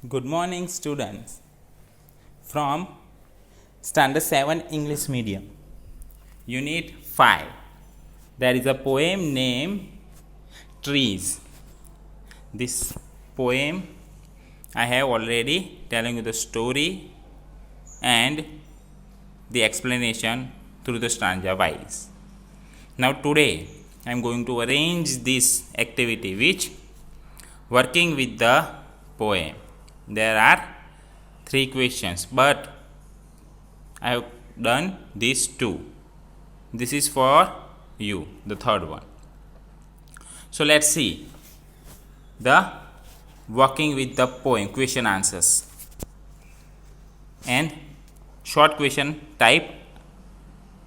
Good morning, students. From Standard 7 English Medium, Unit 5. There is a poem named Trees. This poem, I have already telling you the story and the explanation through the stanza wise. Now today, I am going to arrange this activity which working with the poem. There are 3 questions, but I have done these 2. This is for you, the third one. So let's see the working with the poem question answers and short question type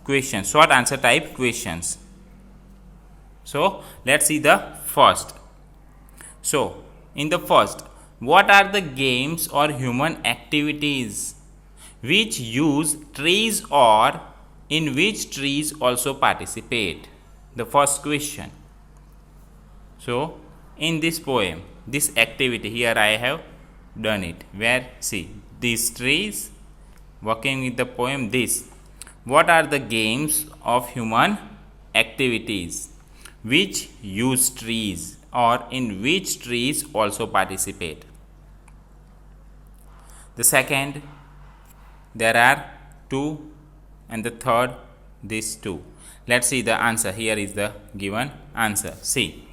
questions, short answer type questions. So let's see the first. So in the first, what are the games or human activities which use trees or in which trees also participate? The first question. So in this poem, this activity here I have done it. Where see these trees working with the poem this. What are the games of human activities which use trees or in which trees also participate? The second, there are 2, and the third, these 2. Let's see the answer. Here is the given answer. See,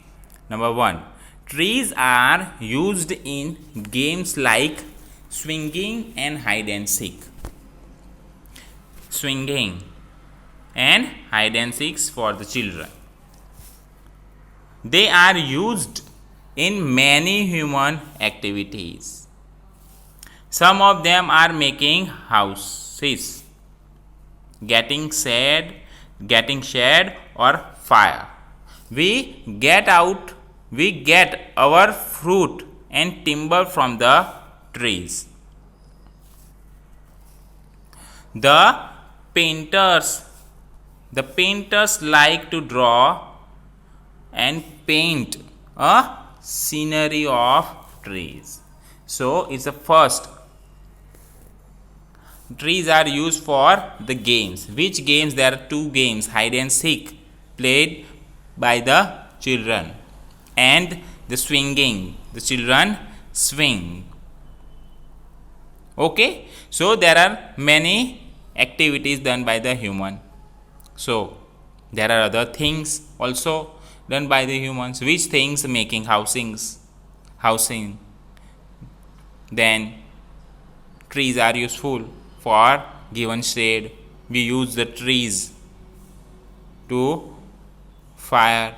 number 1, trees are used in games like swinging and hide and seek. Swinging and hide and seeks for the children. They are used in many human activities. Some of them are making houses, getting shade or fire. We get our fruit and timber from the trees. The painters like to draw and paint a scenery of trees. So it's the first. Trees are used for the games. Which games? There are 2 games, hide and seek, played by the children, and the swinging. The children swing. Okay, so there are many activities done by the human. So there are other things also done by the humans. Which things? Making housing. Then trees are useful for given shade. We use the trees to fire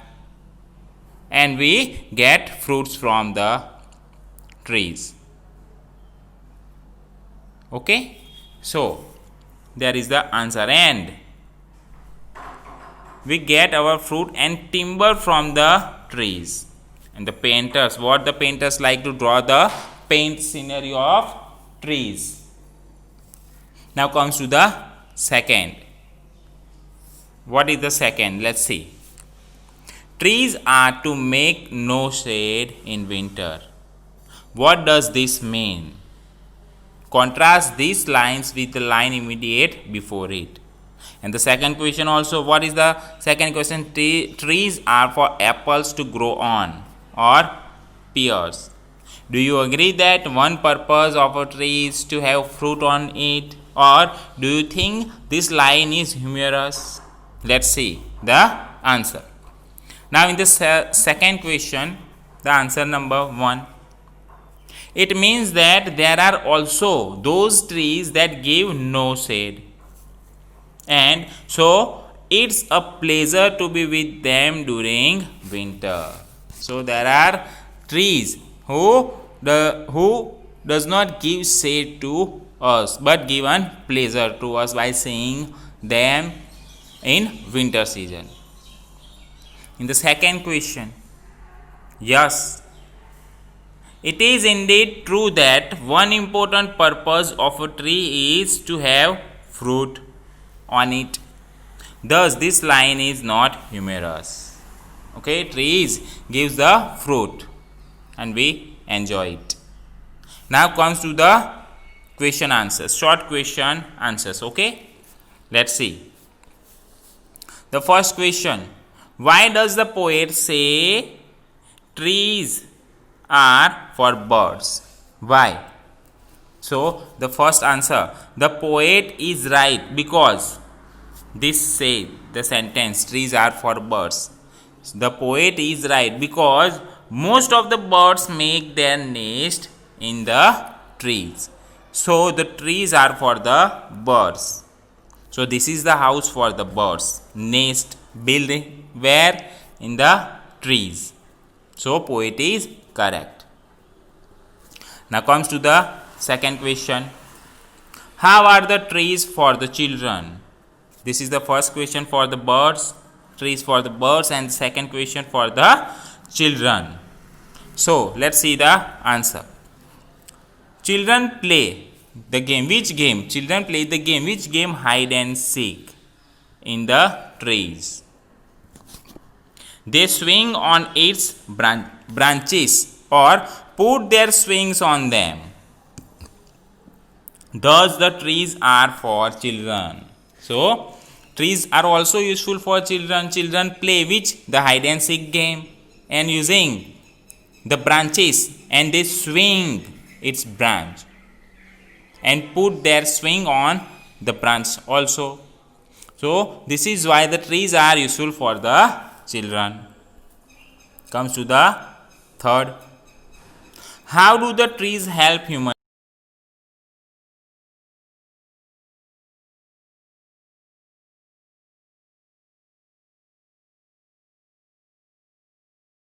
and we get fruits from the trees. Okay, so there is the answer, and we get our fruit and timber from the trees. And the painters, what the painters like to draw the paint scenery of trees. Now comes to the second. What is the second? Let's see. Trees are to make no shade in winter. What does this mean? Contrast these lines with the line immediate before it. And the second question also, what is the second question? Trees are for apples to grow on or pears. Do you agree that one purpose of a tree is to have fruit on it? Or do you think this line is humorous? Let's see the answer. Now in the second question, the answer number 1. It means that there are also those trees that give no shade. And so it's a pleasure to be with them during winter. So there are trees who does not give shade to us but given pleasure to us by seeing them in winter season. In the second question, yes, it is indeed true that one important purpose of a tree is to have fruit on it. Thus this line is not humorous. Okay, trees gives the fruit and we enjoy it. Now comes to the question answers, short question answers. Okay, let's see. The first question: why does the poet say trees are for birds? Why? So the first answer: the poet is right because this say the sentence trees are for birds. The poet is right because most of the birds make their nest in the trees. So the trees are for the birds. So this is the house for the birds. Nest building where? In the trees. So poet is correct. Now comes to the second question. How are the trees for the children? This is the first question for the birds, trees for the birds, and second question for the children. So let's see the answer. Children play the game. Which game? Children play the game. Which game? Hide and seek in the trees. They swing on its branches or put their swings on them. Thus the trees are for children. So trees are also useful for children. Children play which? The hide and seek game, and using the branches, and they swing its branch and put their swing on the branch also. So this is why the trees are useful for the children. Comes to the third. How do the trees help humans?